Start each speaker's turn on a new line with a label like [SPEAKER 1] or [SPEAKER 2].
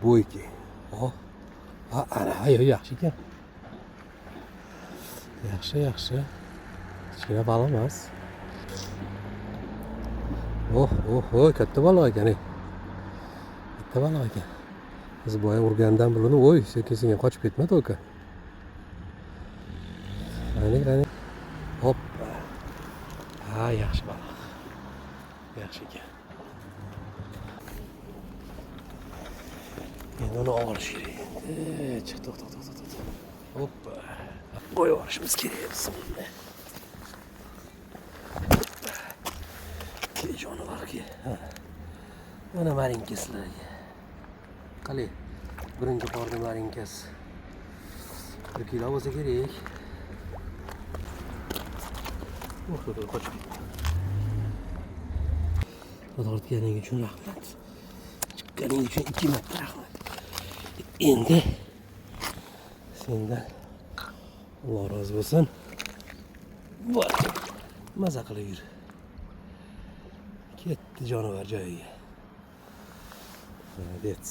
[SPEAKER 1] bo'yki. Ana, yaxshi ekan. Yaxshi. Kichkina baliq emas. Katta baliq ekan. Katta baliq ekan. Biz boya urgandan bularni sekin qochib ketmadi uka. Qani. Hoppa. Yaxshi baliq. Yaxshi ekan. Endi uni olish kerak. Chiq, to'xta. Hoppa. Qo'yib yuborishimiz kerak. Bismillah. Jonivorga. Mana marinkaslarga. Qalay. Birinchi qorda marinkas. 1 kilo bo'lsa kerak. Qochib ketdi. Tortganing uchun rahmat. Chiqqaning uchun 2 marta rahmat. Endi sendan Alloh rozi bo'lsin. Bor. Maza qilib yur. Ketdi jonivor joyiga. Молодец.